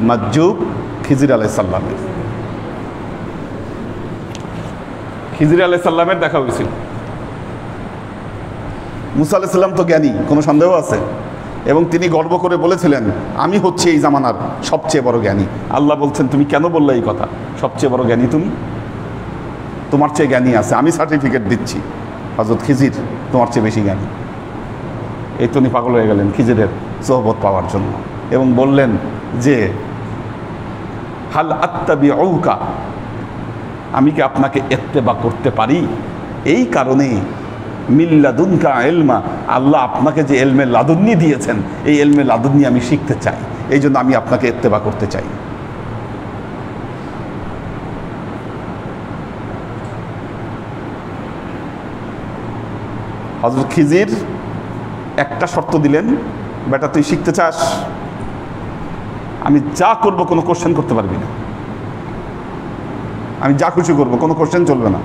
মাজ্জুব খিজির আলাইহিস সালামের, খিজির আলাইহিস সালামের দেখা হয়েছিল। মুসা আলাইহিস সালাম তো জ্ঞানী, কোনো সন্দেহ আছে? এবং তিনি গর্ব করে বলেছিলেন, আমি হচ্ছে এই জামানার সবচেয়ে বড় জ্ঞানী। আল্লাহ বলছেন, তুমি কেন বললে এই কথা? সবচেয়ে বড় জ্ঞানী তুমি, তোমার চেয়ে জ্ঞানী আছে, আমি সার্টিফিকেট দিচ্ছি, হযরত খিজির তোমার চেয়ে বেশি জ্ঞানী। এই তো উনি পাগল হয়ে গেলেন খিজিরের সোহবত পাওয়ার জন্য এবং বললেন যে, হাল আত্তাবিউকা, আমি কি আপনাকে ইত্তেবা করতে পারি? এই কারণে মিল্লাদুনকা ইলমা, আল্লাহ আপনাকে যে ইলমে লাদুন্নি দিয়েছেন, এই ইলমে লাদুন্নি আমি শিখতে চাই, এই জন্য আমি আপনাকে ইত্তেবা করতে চাই। হযরত খিজির একটা শর্ত দিলেন, বেটা তুই শিখতে চাস, আমি যা করব কোনো কোশ্চেন করতে পারবি না, আমি যা খুশি করবো, কোনো কোশ্চেন চলবে না।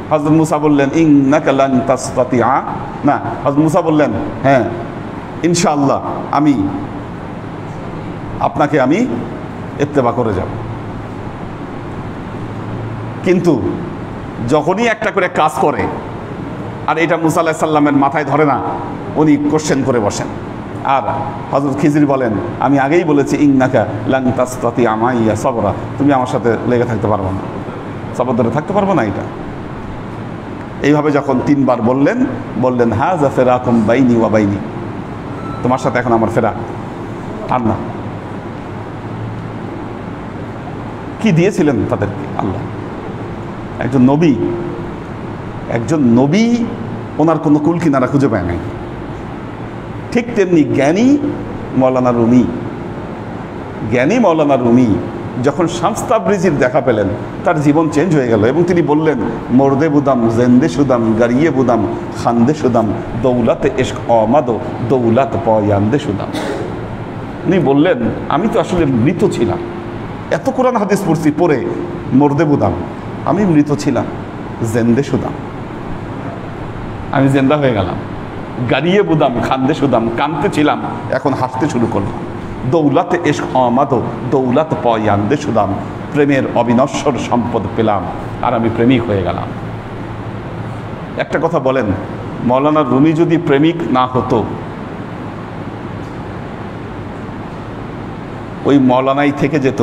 হযরত মুসা বললেন ইন্নাকা লান তাসতাতিআ, না, হযরত মুসা বললেন হ্যাঁ ইনশাআল্লাহ আমি আপনাকে আমি ইত্তেবা করে যাব। কিন্তু যখনই একটা করে কাজ করে আর এটা মুসা আলাইহিস সালামের মাথায় ধরে না, উনি কোশ্চেন করে বসেন। আর হযরত খিজির বলেন আমি আগেই বলেছি ইন্নাকা লান তাসতাতিআ মাইয়া সাবরা, তুমি আমার সাথে লেগে থাকতে পারবো না, সবর ধরে থাকতে পারবো না। এটা এইভাবে যখন 3 বার বললেন হাযা ফিরাকুম বাইনি ওয়া বাইনি, তোমার সাথে এখন আমার ফেরাক, আর না। কি দিয়েছিলেন তাদেরকে আল্লাহ? একজন নবী ওনার কোনো কুল কিনারা খুঁজে পায় নাই। ঠিক তেমনি জ্ঞানী মৌলানা রুমি যখন শামস তাবরিজির দেখা পেলেন, তার জীবন চেঞ্জ হয়ে গেল এবং তিনি বললেন মর্দে বুদাম জেন্দে সুদাম গারিয়ে বুদাম খান্দে সুদাম দৌলাত এশক অমাদ দৌলাত পয়ান্দে সুদাম। উনি বললেন আমি তো আসলে মৃত ছিলাম, এত কোরআন হাদিস পড়ে মর্দে বুদাম, আমি মৃত ছিলাম, জেন্দে সুদাম আমি জেন্দা হয়ে গেলাম, গারিয়ে বুদাম খান্দে সুদাম কাঁদতে ছিলাম, এখন হাসতে শুরু করলাম, দৌলাতে এশক অমাদ দৌলাত পয়ান্দে সুদাম, প্রেমের অবিনশ্বর সম্পদ পেলাম আর আমি প্রেমিক হয়ে গেলাম। একটা কথা বলেন, মৌলানা রুমি যদি প্রেমিক না হতো, ওই মৌলানাই থেকে যেত।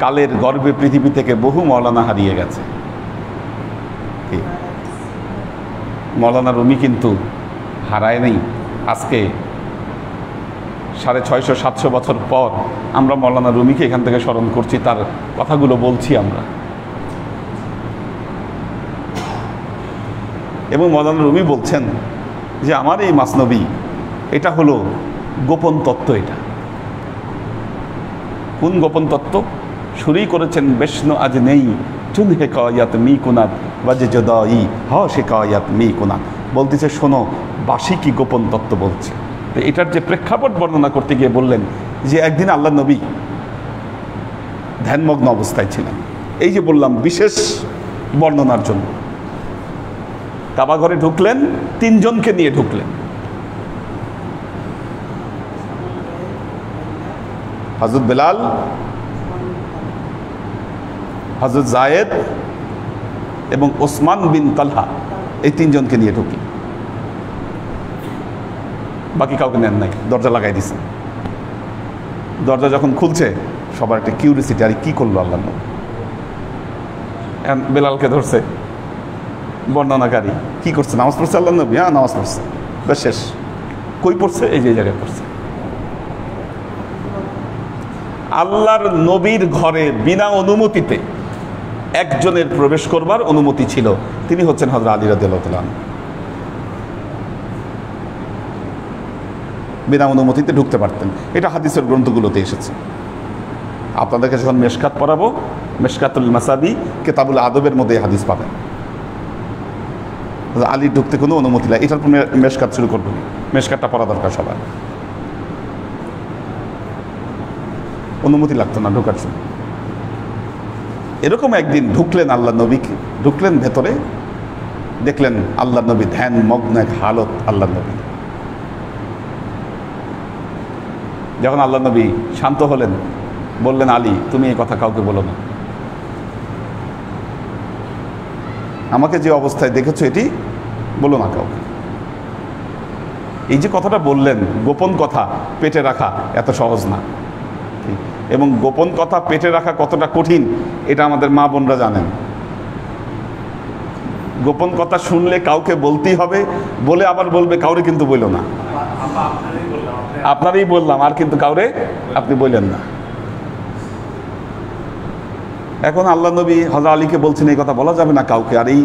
কালের গর্ভে পৃথিবী থেকে বহু মৌলানা হারিয়ে গেছে। মৌলানা রুমি কিন্তু হারায় নেই। আজকে 650-700 বছর পর আমরা মৌলানা রুমিকে এখান থেকে স্মরণ করছি, তার কথাগুলো বলছি আমরা। এবং মৌলানা রুমি বলছেন যে আমার এই মাসনবী এটা হলো গোপন তত্ত্ব। এটা কোন গোপন তত্ত্ব? শুরুই করেছেন বেশনো আজ নেই চুন হে কায়াত মি কুনাত বাজে জদাই হ সে কায়াত মি কুনাত। বলতেছে শোনো বাসি কি গোপন তত্ত্ব বলছে। তো এটার যে প্রেক্ষাপট বর্ণনা করতে গিয়ে বললেন যে একদিন আল্লাহ নবী ধ্যানমগ্ন অবস্থায় ছিলেন। এই যে বললাম বিশেষ বর্ণনার জন্য কাবা ঘরে ঢুকলেন, 3 জনকে নিয়ে ঢুকলেন। হযরত বেলাল, হযরত জায়েদ এবং ওসমান বিন তালহা, এই 3 জনকে নিয়ে ঢুকলেন। বাকি কাউকে নেন নাই, দরজা লাগাই দিয়েছেন। দরজা যখন খুলছে সবার একটা কিউরিসিটি, আর কি করলো আল্লাহ নবী। বেলালকে ধরছে বর্ণনাকারী, কি করছে? নামাজ পড়ছে আল্লাহ নবী? হ্যাঁ নামাজ পড়ছে। বেশ শেষ। কই পড়ছে? এই যে জায়গায় পড়ছে। আল্লাহর নবীর ঘরে বিনা অনুমতিতে একজনের প্রবেশ করবার অনুমতি ছিল, তিনি হচ্ছেন হযরত আলী রাদিয়াল্লাহু তাআলা। বিনা অনুমতিতে ঢুকতে পারতেন। এটা হাদিসের গ্রন্থগুলোতে এসেছে। আপনাদেরকে যখন মেশকাত পড়াবো, মেশকাতুল মাসাবি কিতাবুল আদবের মধ্যে হাদিস পাবেন। আলী ঢুকতে কোনো অনুমতি নাই। এটার মেশকাত শুরু করবেন, মেশকাতটা পড়া দরকার সবার। অনুমতি লাগতো না ঢোকার জন্য। এরকম একদিন ঢুকলেন আল্লাহ নবী, ঢুকলেন ভেতরে, দেখলেন আল্লাহ নবী ধ্যান মগ্ন এক হালত। আল্লাহ নবী যখন আল্লাহ নবী শান্ত হলেন, বললেন আলী তুমি এই কথা কাউকে বলো না, আমাকে যে অবস্থায় দেখেছো এটি বলো না কাউকে। এই যে কথাটা বললেন, গোপন কথা পেটে রাখা এত সহজ না। এবং গোপন কথা পেটে রাখা কতটা কঠিন এটা আমাদের মা বোনরা জানেন। গোপন কথা শুনলে কাউকে বলতেই হবে, বলে আবার বলবে কাউরে কিন্তু বললো না। আপনারই বললাম, আর কিন্তু কাউরে আপনি বললেন না। এখন আল্লাহ নবী হযরত আলীকে বলছেন এই কথা বলা যাবে না কাউকে। আর এই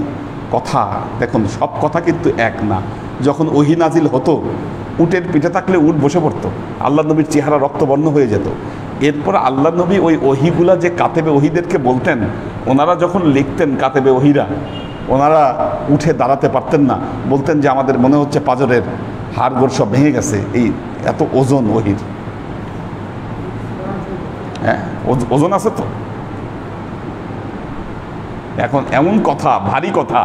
কথা দেখুন, সব কথা কিন্তু এক না। যখন ওহী নাজিল হতো, উটের পিঠে থাকলে উট বসে পড়তো, আল্লাহ নবীর চেহারা রক্তবর্ণ হয়ে যেত। এরপর আল্লাহ নবী ওই ওহীগুলা যে কাতেবে ওহীদেরকে বলতেন, ওনারা যখন লিখতেন কাতেবে ওহীরা, ওনারা উঠে দাঁড়াতে পারতেন না, বলতেন যে আমাদের মনে হচ্ছে পাঁজরের হাড়গোড় সব ভেঙে গেছে, এই এত ওজন ওহির। হ্যাঁ, ওজন আছে তো। এখন এমন কথা, ভারী কথা,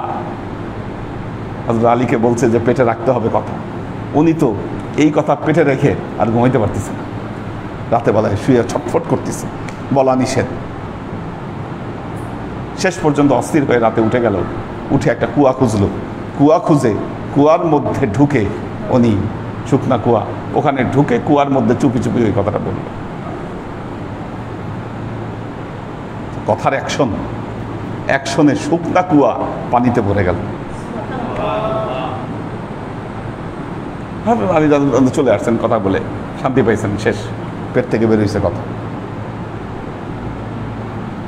হযরত আলীকে বলছে যে পেটে রাখতে হবে কথা। উনি তো এই কথা পেটে রেখে আর ঘুমাইতে পারতেছে না, রাতে বেলায় শুয়ে ছটফট করতেছে, বলা নিষেধ। শেষ পর্যন্ত অস্থির হয়ে রাতে উঠে গেল, উঠে একটা কুয়া খুঁজলো, কুয়া খুঁজে কুয়ার মধ্যে ঢুকে, উনি শুকনা কুয়া, ওখানে ঢুকে কুয়ার মধ্যে চুপি চুপি ওই কথাটা বলল। কথার অ্যাকশনে শুকনা কুয়া পানিতে ভরে গেল। আলী চলে আসছেন, কথা বলে শান্তি পাইছেন, শেষ, পেট থেকে বেরিয়েছে কথা।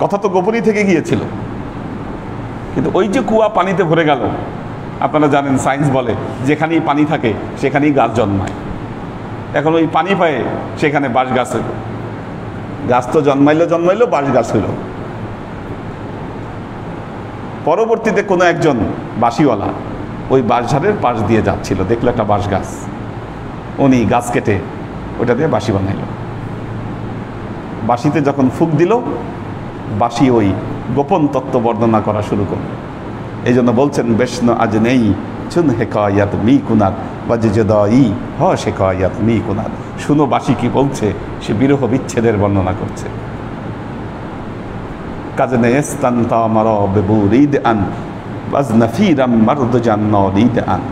কথা তো গোপনই থেকে গিয়েছিল, কিন্তু ওই যে কুয়া পানিতে ভরে গেল, আপনারা জানেন সায়েন্স বলে যেখানেই পানি থাকে সেখানেই গাছ জন্মায়। এখন ওই পানি পায়ে সেখানে বাঁশ গাছ হইল, গাছ তো জন্মাইলো বাঁশ গাছ হইল। পরবর্তীতে কোনো একজন বাঁশিওয়ালা ওই বাঁশঝাড়ের পাশ দিয়ে যাচ্ছিল, দেখলো একটা বাঁশ গাছ, উনি গাছ কেটে ওটা দিয়ে বাঁশি বানাইল। বাঁশিতে যখন ফুঁক দিল, বাঁশি ওই গোপন তত্ত্ব বর্ণনা করা শুরু করল। এই জন্য বলছেন বেশন আজ নেই চুন হেকায়াত মি কুনাত বাজেদাই হ শেখায়াত মি কুনাত। শুনো বাঁশি কি বলছে, সে বিরহ বিচ্ছেদের বর্ণনা করছে। কাজনে ইস্তানতা মারা বিবুরিদ আন বাজনাফিরাম মারদজান নরিদ আন।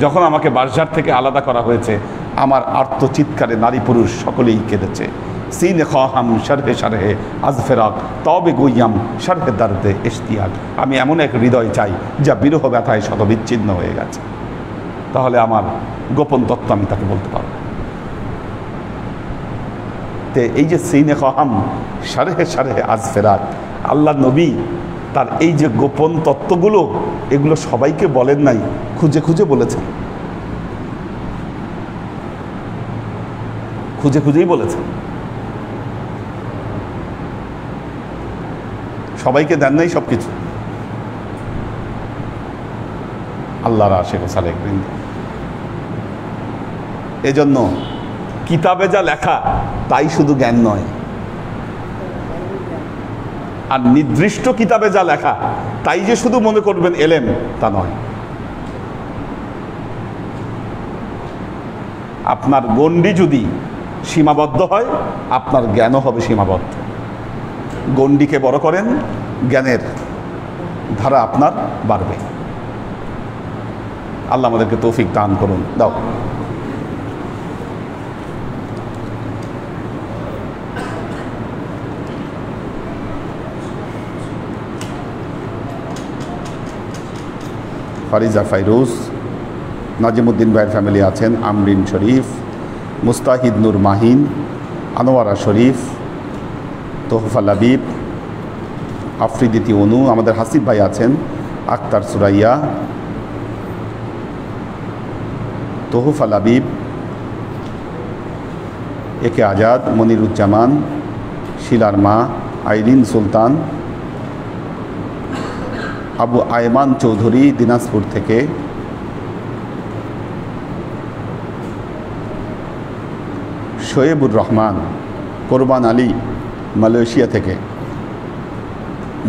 যখন আমাকে বাঁশঝাড় থেকে আলাদা করা হয়েছে, আমার আর্তচিৎকারে নারী পুরুষ সকলেই কেঁদেছে। সিনে খাহাম শারহে শারহে আজ ফেরাক তবে গুইয়াম শারহে দার্দে ইশতিয়াক। আমি এমন এক হৃদয় চাই যা বিরহ ব্যথায় শতবিচ্ছিন্ন হয়ে গেছে, তাহলে আমার গোপন তত্ত্ব আমি তাকে বলতে পারব। তে এই যে সিনে খাহাম শারহে শারহে আজ ফেরাক, আল্লাহ নবী তার এই যে গোপন তত্ত্বগুলো, এগুলো সবাইকে বলেন নাই, খুঁজে খুঁজে বলেছেন, খুঁজে খুঁজেই বলেছেন। সবাইকে দেন নাই সব কিছু। আল্লাহর আশিক ও সালেক বৃন্দ, এজন্য কিতাবে যা লেখা তাই শুধু জ্ঞান নয়, আর নির্দিষ্ট কিতাবে যা লেখা তাই যে শুধু মনে করবেন এলেম, তা নয়। আপনার গণ্ডি যদি সীমাবদ্ধ হয়, আপনার জ্ঞানও হবে সীমাবদ্ধ। গণ্ডিকে বড় করেন, জ্ঞানের ধারা আপনার বাড়বে। আল্লাহ আমাদেরকে তৌফিক দান করুন। দাও ফারিজা ফাইরুজ, নাজিমুদ্দিন ভাইয়ের ফ্যামিলি আছেন, আমরিন শরীফ, মুস্তাহিদ নূর মাহিন, আনোয়ারা শরীফ, তোহফা লাবিব, আফ্রিদিতি অনু, আমাদের হাসিব ভাই আছেন, আক্তার সুরাইয়া, তোহফা লাবিব, একে আজাদ, মনিরুজ্জামান, শিলার মা, আইরিন সুলতান, আবু আয়মান চৌধুরী দিনাজপুর থেকে, শোয়েবুর রহমান, কোরবান আলী মালয়েশিয়া থেকে,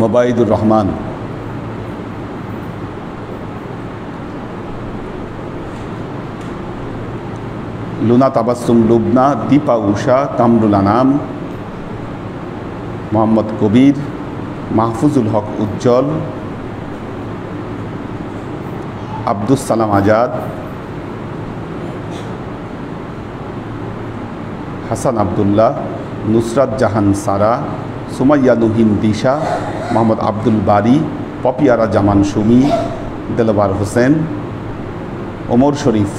মোবাইদুর রহমান, লুনা তাবাসুম লুবনা, দীপা উষা, কামরুল আনাম, মোহাম্মদ কবির, মাহফুজুল হক উজ্জ্বল, আব্দুস সালাম আজাদ, হাসান আবদুল্লাহ, নুসরাত জাহান সারা, সুমাইয়া নুহিন দিশা, মোহাম্মদ আব্দুল বারি, পপিয়ারা জামান সুমি, দেলবার হোসেন, ওমর শরীফ,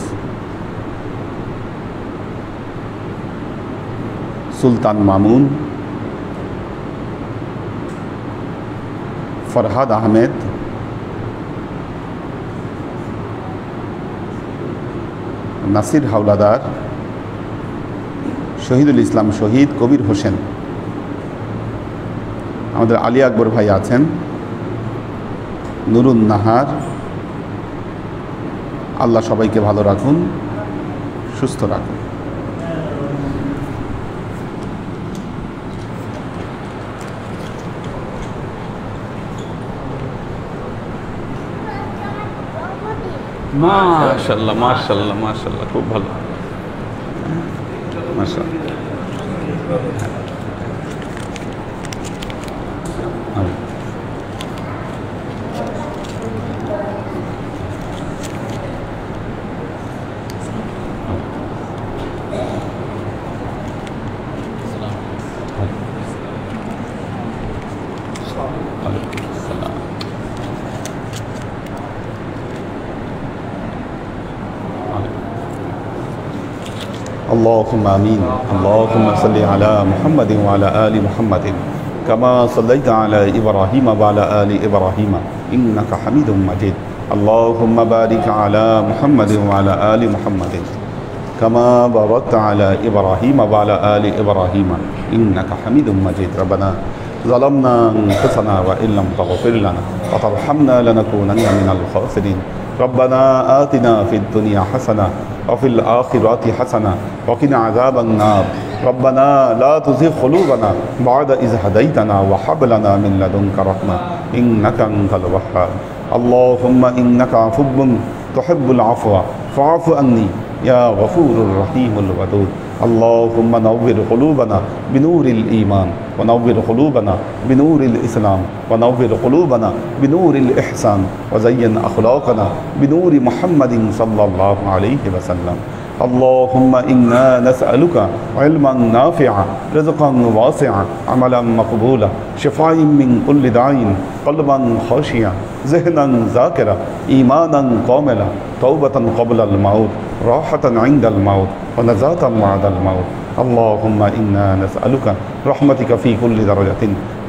সুলতান মামুন, ফরহাদ আহমেদ, নাসির হাওলাদার, শহীদুল ইসলাম শহীদ, কবির হোসেন, আমাদের আলী আকবর ভাই আছেন, নুরুন নাহার। আল্লাহ সবাইকে ভালো রাখুন, সুস্থ রাখুন। মাশাআল্লাহ মাশাআল্লাহ মাশাআল্লাহ, খুব ভালো, মাশাআল্লাহ। اللهم آمين. اللهم صل على محمد وعلى آل محمد كما صليت على إبراهيم وعلى آل إبراهيم إنك حميد مجيد. اللهم بارك على محمد وعلى آل محمد كما باركت على إبراهيم وعلى آل إبراهيم إنك حميد مجيد. ربنا ظلمنا أنفسنا وإن لم تغفر لنا وترحمنا لنكونن من الخاسرين. ربنا آتنا في الدنيا حسنة وفي الآخرة حسنة وقنا عذاب النار. ربنا لا تزغ قلوبنا بعد إذ هديتنا وهب لنا من لدنك رحمة إنك أنت الوهاب. اللهم إنك عفو تحب العفو فاعف عني يا غفور الرحيم الودود. اللهم نور قلوبنا بنور الإيمان ونور قلوبنا بنور الإسلام ونور قلوبنا بنور الإحسان وزين أخلاقنا بنور محمد صلى الله عليه وسلم. اللهم إنا نسألك علما نافعا رزقا واسعا عملا مقبولا شفاء من كل داء قلبا خاشعا ذهنا ذاكرا إيمانا كاملا توبة قبل الموت راحة عند الموت ونجاة بعد الموت. اللهم إنا نسألك رحمتك في كل درجة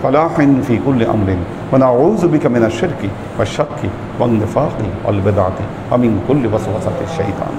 فلاح في كل أمر ونعوذ بك من الشرك والشك والنفاق والبدعة ومن كل وسوسة الشيطان.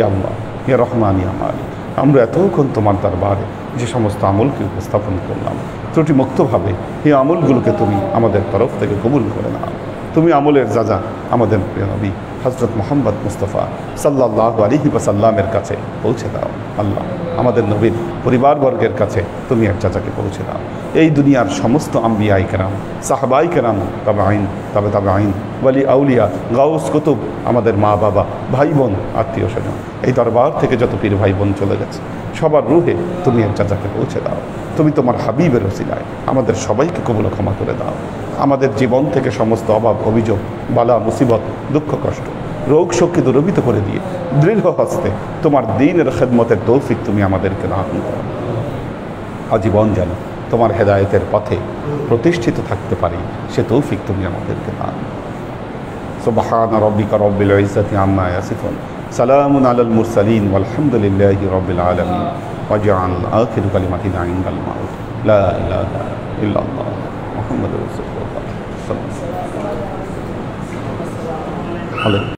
يا الله يا رحمن يا مالك, আমরা এতক্ষণ তোমার দরবারে যে সমস্ত আমলকে উপস্থাপন করলাম ত্রুটি মুক্তভাবে এই আমলগুলোকে তুমি আমাদের তরফ থেকে কবুল করে নাও। তুমি আমলের যা আমাদের প্রিয় নবী হযরত মুহাম্মদ মুস্তাফা সাল্লাল্লাহু আলাইহি ওয়াসাল্লামের কাছে পৌঁছে দাও। আল্লাহ আমাদের নবীর পরিবারবর্গের কাছে তুমি এক চাচাকে পৌঁছে দাও। এই দুনিয়ার সমস্ত আম্বিয়াই কেরাম, সাহাবাই কেরাম, তাবেঈন, তাবেঈন, ওয়ালি আউলিয়া, গাউস কুতুব, আমাদের মা বাবা, ভাই বোন, আত্মীয় স্বজন, এই দরবার থেকে যত পীর ভাই বোন চলে গেছে সবার রুহে তুমি এক চাচাকে পৌঁছে দাও। তুমি তোমার হাবিবের ওসিলায় আমাদের সবাইকে কবুল ক্ষমা করে দাও। আমাদের জীবন থেকে সমস্ত অভাব অভিযোগ বালা মুসিবত দুঃখ কষ্ট রোগ শোককে দূরীভূত করে দিয়ে দৃঢ় হস্তে তোমার দ্বীনের খেদমতের তৌফিক তুমি আমাদেরকে দান করো। আজীবন যেন তোমার হেদায়েতের পথে প্রতিষ্ঠিত থাকতে পারি সে তৌফিক তুমি আমাদেরকে দান। সুবহান রাব্বিকা রাব্বিল ইজ্জাতি আম্মা ইয়াসিফুন সালামুন আলাল মুরসালিন ওয়ালহামদুলিল্লাহি রাব্বিল আলামিন ওয়াজআল আখিরু কালিমাতিনা ইনদাল মাউত লা ইলাহা ইল্লাল্লাহ মুহাম্মাদুর রাসূলুল্লাহ সাল্লাল্লাহু আলাইহি ওয়াসাল্লাম।